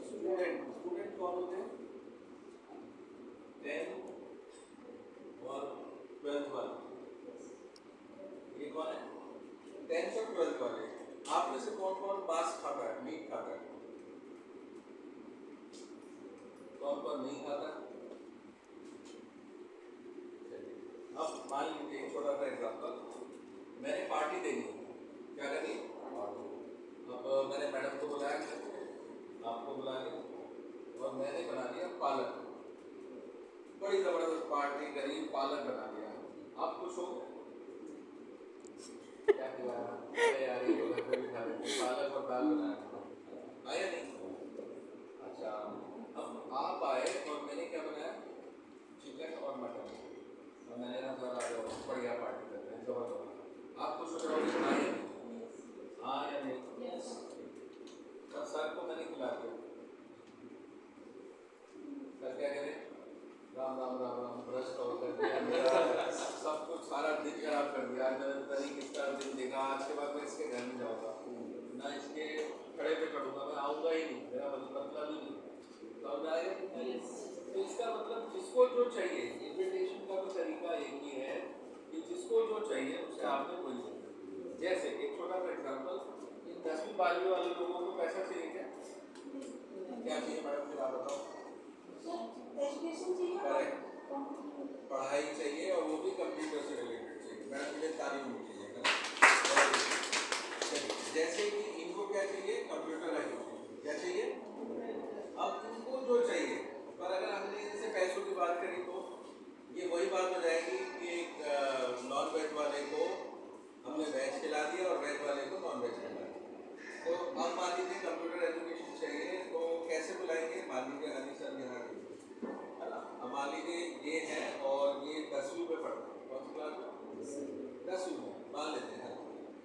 Student कौन होते हैं? 10 और 12th वाले, ये कौन है? 10th और 12th वाले। आप में से कौन कौन मांस खाता है, मीट खाता है? कौन कौन नहीं खाता? अब मान लीजिए एक छोटा सा एग्जाम्पल, मैंने पार्टी देनी है, क्या करनी? अब मैंने मैडम को बुलाया, आपको बुला लिया, और मैंने बना दिया पालक, बड़ी जबरदस्त पार्टी करी, पालक बना दिया। आप खुश हो गए? क्या किया? अरे यार ये तो घर पे भी खा लेते, पालक और दाल बनाया, आया नहीं? अच्छा, अब आप आए और मैंने क्या बनाया? चिकन और मटन, और मैंने ना थोड़ा बढ़िया पार्टी करते हैं, जबरदस्त। आप खुश हो जाओगे? आए? हाँ या नहीं? सर को मैंने खिला दिया, सर क्या करें? राम राम राम राम, ब्रश कर दिया, सब कुछ सारा दिन खराब कर दिया। मैंने किसका दिन देखा, आज के बाद मैं इसके घर में जाऊँगा ना, इसके खड़े पे चढ़ूँगा, मैं आऊँगा ही नहीं, मेरा मतलब ही नहीं। समझ आएगा? तो इसका मतलब जिसको जो चाहिए, इन्विटेशन का भी तरीका एक ही है कि जिसको जो चाहिए उसे आपने वही चाहिए। जैसे एक छोटा सा एग्जाम्पल, इन 10वीं 12वीं वाले लोगों को पैसा चाहिए क्या? क्या चाहिए मैडम, फिर आप बताओ। एजुकेशन चाहिए, करेक्ट, पढ़ाई चाहिए, और वो भी कंप्यूटर से रिलेटेड चाहिए। मैडम मुझे तालीम होनी चाहिए। जैसे कि इनको क्या चाहिए? कंप्यूटर एजुकेशन, क्या चाहिए? अब इनको जो चाहिए, पर अगर हमने इनसे पैसों की बात करी तो ये वही बात हो जाएगी कि एक नॉन वेज वाले को हमने वेज खिला दिया और वेज वाले को नॉन वेज खिला दिया। तो अब मान लीजिए कंप्यूटर एजुकेशन चाहिए, तो कैसे बुलाएंगे? मान लीजिए अली सर यहाँ है ना, अब मान लीजिए ये है और ये 10वीं में पढ़ते हैं, कौन सी क्लास में? 10वीं में मान लेते हैं।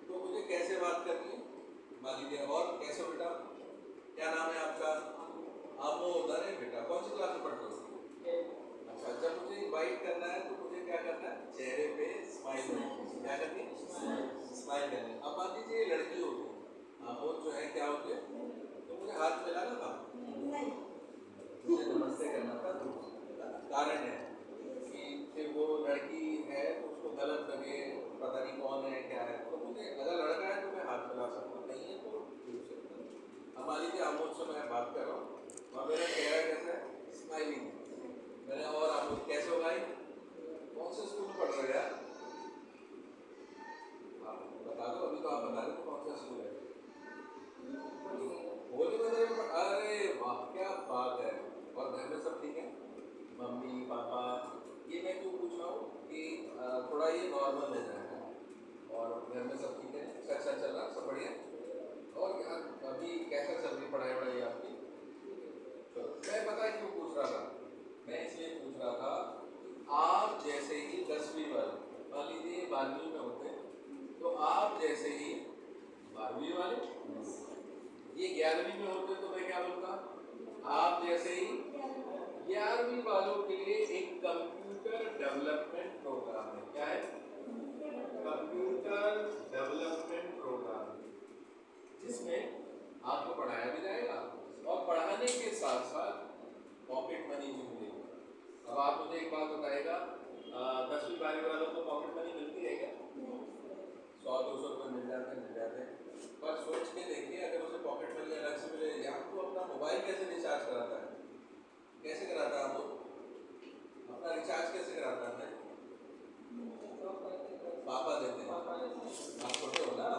तो मुझे कैसे बात करनी है? मान लीजिए, और कैसे बेटा, क्या नाम है आपका? आप वो होता है बेटा, कौन सी क्लास में पढ़ते हो? अच्छा, जब मुझे इनवाइट करना है तो मुझे क्या करना है? चेहरे पे स्माइल करनी, क्या करनी? स्माइल करनी। अब मान लीजिए ये लड़की होगी, वो जो है क्या होते, तो मुझे हाथ मिलाना था, मुझे नमस्ते करना था। कारण है कि फिर वो लड़की है तो उसको गलत लगे, पता नहीं कौन है क्या है, तो मुझे अगर लड़का है तो मैं हाथ मिला सकता, नहीं है तो दूर से। अब मान लीजिए आमोद से मैं बात कर रहा हूँ और मेरा चेहरा कैसा है? स्माइलिंग। मैंने, और आमोद कैसे हो भाई? कौन से स्कूल में पढ़ रहे हो यार? आप बता दो, अभी तो आप बता रहे थे कौन सा स्कूल है? होली मंदिर में अरे वाह क्या बात है। और घर में सब ठीक है? Mummy papa? ये मैं क्यों पूछ रहा हूँ कि थोड़ा ये नॉर्मल लेना है, और घर में सब ठीक है, अच्छा चल रहा, सब बढ़िया। और यार अभी कैसा चल रही पढ़ाई वढ़ाई आपकी? तो मैं पता है क्यों पूछ रहा था, मैं इसलिए पूछ रहा था, आप जैसे ही 10वीं वाले, मान लीजिए 12वीं में होते, तो आप जैसे ही 12वीं वाले, ये 11वीं में होते तो मैं क्या बोलता? आप जैसे ही 11वीं वालों के लिए एक कंप्यूटर डेवलपमेंट प्रोग्राम है। क्या है? कंप्यूटर डेवलपमेंट प्रोग्राम, जिसमें आपको पढ़ाया भी जाएगा और पढ़ाने के साथ साथ पॉकेट मनी भी मिलेगी। अब आप मुझे एक बात बताइएगा, 10वीं 12वीं वालों को पॉकेट मनी मिलती है क्या? 100-200 रुपये मिल जाते हैं। पर सोच के देखिए, अगर उसे पॉकेट मनी अलग से मिले, या तो अपना मोबाइल कैसे रिचार्ज कराता है? कैसे कराता है? आप अपना रिचार्ज कैसे कराता है? पापा देते हैं, आप छोटे हो ना,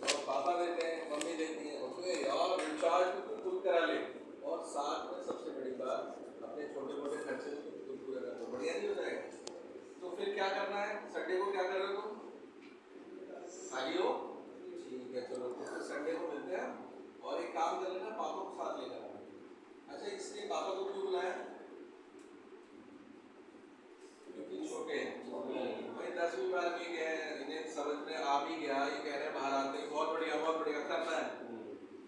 तो पापा देते हैं, मम्मी देती है, ओके यार रिचार्ज भी खुद करा ले, और साथ में सबसे बड़ी बात, अपने छोटे मोटे खर्चे भी खुद पूरा कर दो, बढ़िया नहीं हो जाएगा? तो फिर क्या करना है? संडे को क्या कर रहे हो तुम? खाली हो? ठीक है, चलो तो फिर संडे को मिलते हैं, और एक काम कर लेना, पापा को साथ लेकर आना। अच्छा, इसलिए पापा को क्यों बुलाया? क्योंकि छोटे हैं भाई, 10वीं 12वीं के हैं, इन्हें समझ में आ भी गया, ये कह रहे हैं बाहर आते ही बहुत बढ़िया करना है।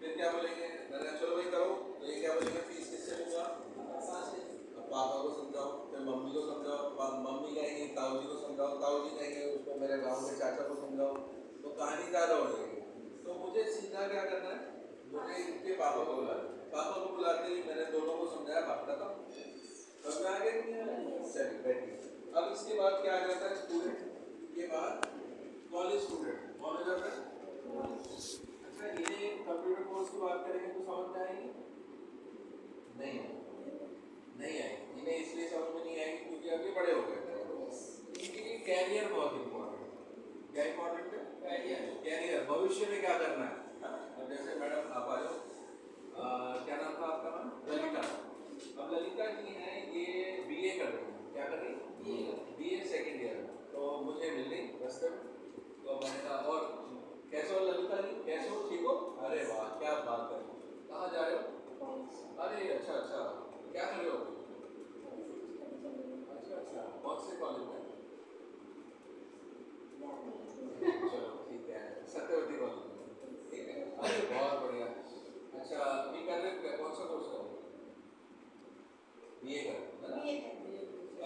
फिर क्या बोलेंगे? मैंने चलो भाई करो, तो ये क्या बोलेंगे? फीस किससे लूँगा? अब पापा को समझाओ, फिर मम्मी को समझाओ, मम्मी कहेंगे ताऊ जी को समझाओ, ताऊ जी कहेंगे उसको मेरे गाँव के चाचा को समझाओ, तो कहानी ज़्यादा हो जाएगी। तो मुझे सीधा क्या करना है? मुझे इनके पापा को बुलाना, पापा को बुलाते ही मैंने दोनों को समझाया, बाप था समझ में आ गया कि नहीं? चलिए बैठिए। अब इसके बाद क्या आ जाता है स्टूडेंट के बाद कॉलेज स्टूडेंट कौन हो जाता है? अच्छा, ये कंप्यूटर कोर्स की बात करेंगे तो समझ में आएगी? नहीं नहीं आएगी। इन्हें इसलिए समझ में नहीं आएगी क्योंकि अभी बड़े हो गए। इनके लिए कैरियर बहुत इम्पोर्टेंट है। क्या इम्पोर्टेंट है? कैरियर, भविष्य में क्या करना है। अब जैसे मैडम आप आ जाओ, क्या नाम था आपका? नाम ललिता। अब ललिता जी हैं, ये बीए कर रही हैं। क्या कर रही हैं? BA second year. तो मुझे मिल गई रास्ते में, तो मैंने कहा और कैसे हो ललिता जी, कैसे हो, ठीक हो? अरे वाह क्या बात है, कहाँ जा रहे हो? अरे अच्छा अच्छा, क्या कर रहे हो? अच्छा अच्छा, कौन से कॉलेज में? चलो ठीक है, सत्यवती कॉलेज में, ठीक है। अरे बहुत बढ़िया। अच्छा अभी कर रहे हो, कौन सा कोर्स कर रहे हो? बीए कर रहे हो?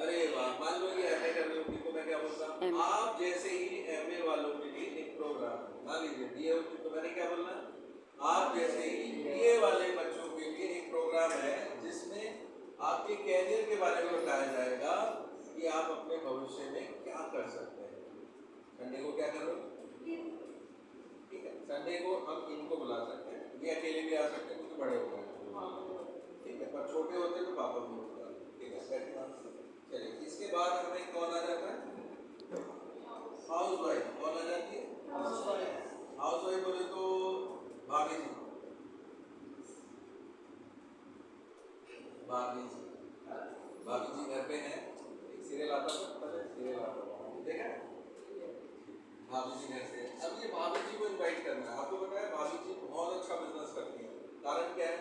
अरे वाह, मान लो ये एमए कर रहे हो, तो मैं क्या बोलता, आप जैसे ही एमए वालों के लिए एक प्रोग्राम, मान लीजिए बीए होती तो मैंने क्या बोलना, आप जैसे ही बीए वाले बच्चों के लिए एक प्रोग्राम है जिसमें आपके कैरियर के बारे में बताया जाएगा कि आप अपने भविष्य में क्या कर सकते हैं। संडे को क्या करो, ठीक है, संडे को हम इनको बुला सकते हैं, ये अकेले भी आ सकते हैं क्योंकि बड़े हो गए, ठीक है, पर छोटे होते तो पापा भी होता, ठीक है। चलिए इसके बाद हमें कौन आ जाता है? House wife. कौन आ जाती है? हाउस वाइफ बोले तो भाभी जी, भाभी जी, भाभी जी घर पे हैं। एक सीरियल आता था पहले, सीरियल आता था, देखा है? भाभी जी घर पे। अब ये भाभी जी को इनवाइट करना है। आपको पता है भाभी जी बहुत अच्छा बिजनेस करती हैं। कारण क्या है?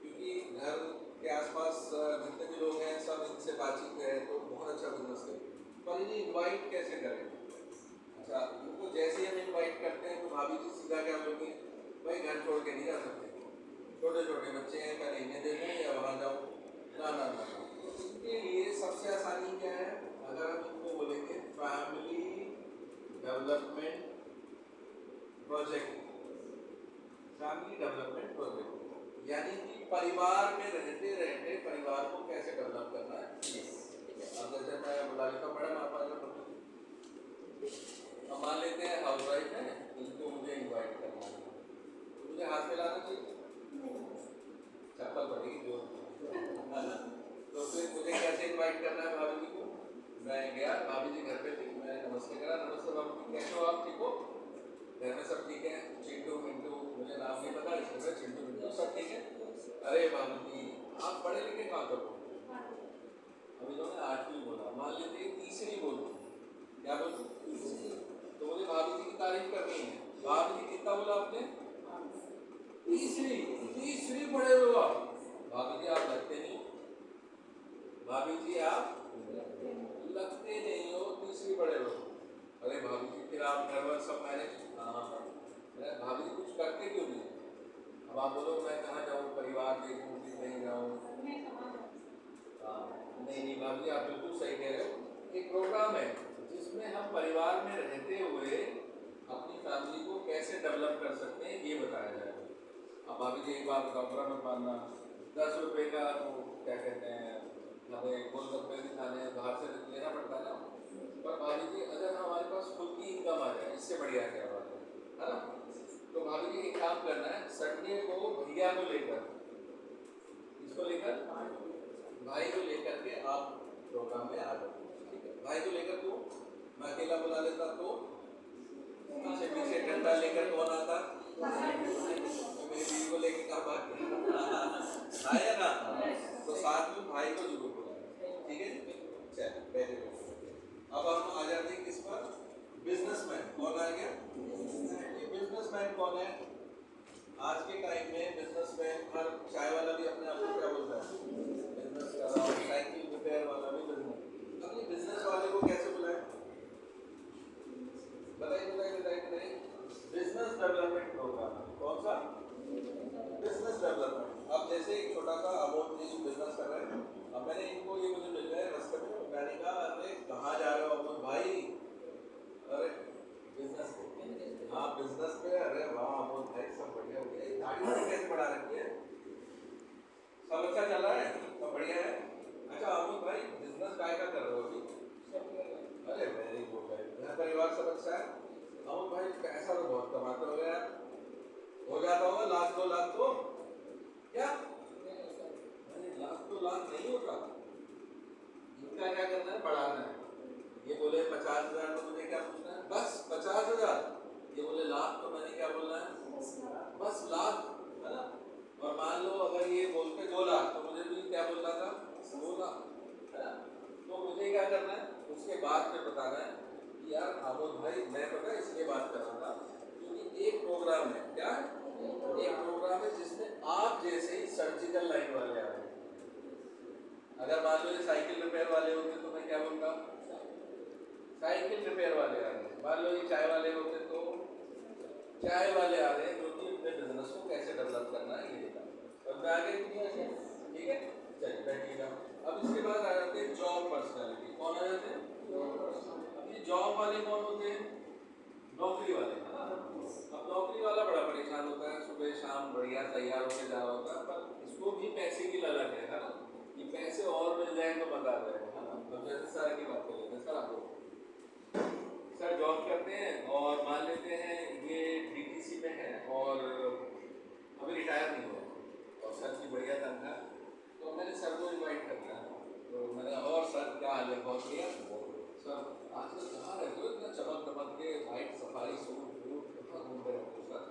क्योंकि घर के आसपास जितने भी लोग हैं सब इनसे बातचीत करें तो बहुत अच्छा बिजनेस करें, पर इन्हें इनवाइट कैसे करें? अच्छा, इनको जैसे ही हम इनवाइट करते हैं तो भाभी जी सीधा क्या बोलती हैं, भाई घर छोड़ के नहीं जा सकते, छोटे छोटे बच्चे हैं, पहले इन्हें देखो या वहाँ जाओ, ना ना ना। इनके लिए सबसे आसानी क्या है? अगर हम इनको बोलेंगे family development project, family development project, यानी कि परिवार में रहते रहते परिवार को कैसे डेवलप करना है। अब जैसे मैं बुला लेता हूँ, मैडम आप आ जाओ। अब मान लेते हैं हाउस वाइफ है, इनको मुझे इनवाइट करना है, तो मुझे हाथ में लाना चाहिए, चप्पल पड़ेगी जो, तो फिर मुझे कैसे इनवाइट करना है भाभी जी को? मैं गया, भाभी जी घर पे थी, मैं नमस्ते करा, नमस्ते भाभी जी, कैसे हो आप, ठीक हो? घर में सब ठीक है? चिंटू मिंटू, मुझे नाम नहीं पता इसलिए चिंटू मिंटू सब ठीक है? अरे भाभी जी आप पढ़े लिखे कहाँ तक हो? अभी तो मैं 8वीं बोला, मान लेते 3री बोलूँ, क्या बोलूँ? तो मुझे भाभी जी की तारीफ करनी है। भाभी जी कितना बोला आपने? 3री पढ़े हुए हो आप? भाभी जी आप लगते नहीं, भाभी जी आप लगते नहीं हो 3री पढ़े हो। अरे भाभी जी फिर आप घर वर सब मैनेज, भाभी जी कुछ करते क्यों नहीं? अब आप बोलो मैं कहाँ जाऊँ, परिवार देखूँ कि नहीं जाऊँ? नहीं भाभी जी आप बिल्कुल सही कह रहे हो। एक प्रोग्राम है जिसमें हम परिवार में रहते हुए अपनी फैमिली को कैसे डेवलप कर सकते हैं ये बताया जाएगा। अब भाभी जी एक बात बताओ, बुरा मत मानना, 10 रुपये का वो क्या कहते हैं, हमें गोलगप्पे भी खाने बाहर से लेना पड़ता है ना, पर भाभी जी अगर हमारे पास खुद की इनकम आ जाए इससे बढ़िया क्या बात है ना? तो भाभी जी एक काम करना है, संडे को भैया को लेकर, इसको लेकर भाई को लेकर के आप प्रोग्राम में आ जाओ, ठीक है? भाई को लेकर तो मैं अकेला बुला लेता तो पीछे पीछे डंडा लेकर कौन आता? मेरी बीवी को लेकर कहाँ भाग गया? आया ना? तो साथ में भाई को जरूर बुलाना, ठीक है? चल पहले अब हम आ जाते हैं किस पर? बिजनेसमैन। कौन आ गया? ये बिजनेसमैन कौन है? आज के टाइम में बिजनेसमैन, हर चाय वाला भी अपने आप को क्या बोलता है? बिजनेस कर रहा हूँ, साइकिल रिपेयर वाला भी बिजनेस। अब ये बिजनेस वाले को कैसे बुलाए? बताइए बताइए बताइए बताइए। Business development programme. कौन सा? Business development. अब जैसे एक छोटा सा अमोल जी बिजनेस कर रहे हैं, अब मैंने इनको ये मुझे मिल गए रास्ते में, मैंने कहा अरे कहाँ जा रहे हो अमोल भाई? अरे बिजनेस पे। हाँ बिजनेस पे। अरे वाह अमोल भाई सब बढ़िया हो गया, दाढ़ी कैसे बढ़ा रखी है? सब अच्छा चल रहा है, सब बढ़िया है। अच्छा अमोद भाई, बिजनेस काय का कर रहे हो अभी? अरे वेरी गुड भाई, घर परिवार सब अच्छा है? अमोद भाई पैसा तो बहुत कमाते हो यार, हो जाता होगा लाख 2 लाख तो? क्या अरे लाख 2 लाख नहीं होता, इनका क्या करना है, बढ़ाना है। ये बोले 50,000 तो मुझे क्या पूछना है, बस 50,000। ये बोले लाख तो मैंने क्या बोलना है, बस लाख, है ना। और मान लो अगर ये बोलते 2 लाख तो मुझे भी क्या बोलना था, 2 लाख, है ना। तो मुझे क्या करना है, उसके बाद फिर बताना है कि यार आमोद भाई मैं पता है इसलिए बात कर रहा था क्योंकि एक प्रोग्राम है, क्या है, एक प्रोग्राम है जिसमें आप जैसे ही सर्जिकल लाइन वाले आ रहे हैं। अगर मान लो ये साइकिल रिपेयर वाले होते तो मैं क्या बोलता, साइकिल रिपेयर वाले आ रहे हैं। मान लो ये चाय वाले होते तो चाय वाले आ रहे हैं, जो कि अपने बिजनेस को कैसे डेवलप करना है ये बताओ। अब मैं आगे ठीक है, चलिए बैठिएगा। अब इसके बाद आ जाते हैं जॉब पर्सनैलिटी। कौन आ जाते हैं, अब ये जॉब वाले कौन होते हैं, नौकरी वाले, है ना। अब नौकरी वाला बड़ा परेशान होता है, सुबह शाम बढ़िया तैयार होकर जा रहा होता है, पर इसको भी पैसे की ललक है ना, कि पैसे और मिल जाए तो मजा आ जाएगा, है ना। अब जैसे सर की बात कर लेते हैं, सर आपको सर जॉब करते हैं और मान लेते हैं ये डीटीसी में है और अभी रिटायर नहीं हुआ और सर की बढ़िया तनख्वाह, तो मैंने सर को इनवाइट कर दिया। तो मैंने और सर क्या हाल है, बहुत बढ़िया सर, आजकल कहाँ रहते हो इतना चमक दमक के, वाइट सफारी सूट वूट कहाँ घूम रहे हो सर,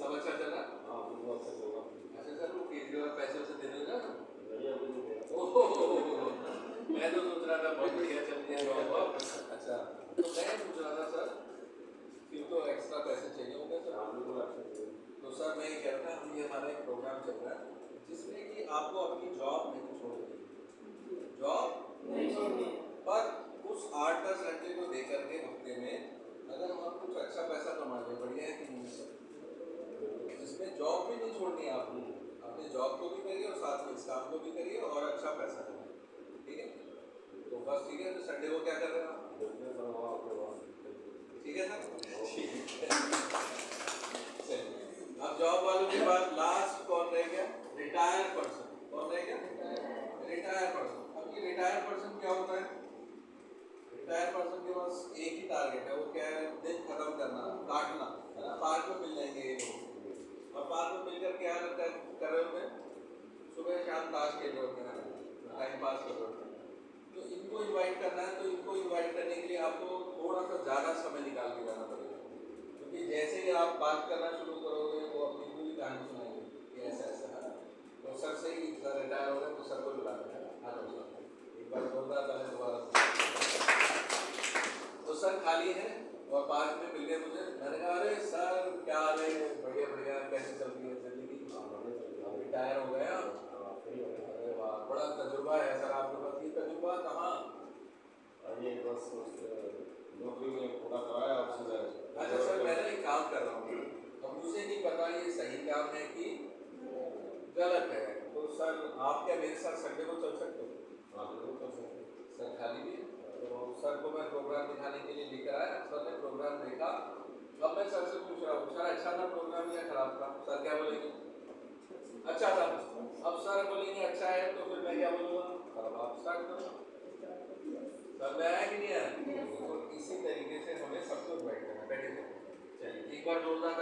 सब अच्छा चल रहा? हाँ बिल्कुल अच्छा चल रहा। अच्छा सर वो केजरीवाल पैसे वैसे देने लगा ना? ओह मैं तो सोच रहा था बहुत बढ़िया चल रही है जॉब। अच्छा तो मैं पूछ रहा था सर, फिर तो एक्स्ट्रा पैसे चाहिए होंगे सर? तो सर मैं ये कह रहा था, हम ये हमारा एक प्रोग्राम चल रहा है जिसमें कि आपको अपनी जॉब नहीं छोड़नी, जॉब नहीं छोड़नी, पर उस 8-10 घंटे को दे करके हफ्ते में अगर हम कुछ अच्छा पैसा कमा लें, बढ़िया है कि नहीं सर, जिसमें जॉब भी नहीं छोड़नी है आपको, अपने जॉब को भी करिए और साथ में इस काम को भी करिए और अच्छा पैसा कमाइए, ठीक है। तो बस ठीक है, तो संडे को क्या कर रहे हैं आप, ठीक है सर, ठीक है। चलिए अब जॉब वालों के बाद लास्ट कौन रह गया, रिटायर पर्सन। कौन रह गया, रिटायर पर्सन। अब ये रिटायर पर्सन क्या होता है, रिटायर पर्सन के पास एक ही टारगेट है, वो क्या है, दिन खत्म करना, काटना, है ना। पार्क में मिल जाएंगे ये लोग और पार्क में मिलकर क्या कर रहे होते हैं, सुबह शाम ताश खेल रहे होते हैं, टाइम पास कर रहे होते हैं। तो इनको इनवाइट करना है, तो इनको इनवाइट करने के लिए आपको थोड़ा सा ज़्यादा समय निकाल के जाना पड़ेगा, क्योंकि जैसे ही आप बात करना शुरू करोगे वो अपनी पूरी कहानी सुनाएंगे कि ऐसा ऐसा है। तो सर से ही सर रिटायर हो गए तो सर को बुलाते हैं, हाँ सर एक बार जोरदार ताली दोबारा। तो सर खाली है और पार्क में मिल गए मुझे, मैंने कहा अरे सर क्या हाल है, बढ़िया बढ़िया, कैसे चल रही है जिंदगी, रिटायर हो गए आप? अरे वाह, बड़ा तजुर्बा है सर आपके पास, ये तजुर्बा कहाँ? ये बस नौकरी में पूरा कराया आपसे। अच्छा सर मैं ना एक काम कर रहा हूँ, अब मुझे नहीं पता ये सही काम है कि गलत है, तो सर आप क्या मेरे साथ संडे को चल सकते हो? हाँ बिल्कुल कर सकते। सर खाली भी है, तो सर को मैं प्रोग्राम दिखाने के लिए लेकर आया, सर ने प्रोग्राम देखा। अब मैं सर से पूछ रहा हूँ सर अच्छा था प्रोग्राम या खराब था, सर क्या बोलेंगे, अच्छा था। अब सर बोलेंगे अच्छा है तो फिर मैं क्या बोलूँगा, अब आप स्टार्ट करो। सर में आया कि नहीं आया? तो इसी तरीके से हमें सब कुछ बैठ करना, बैठे थे। चलिए एक बार जोरदार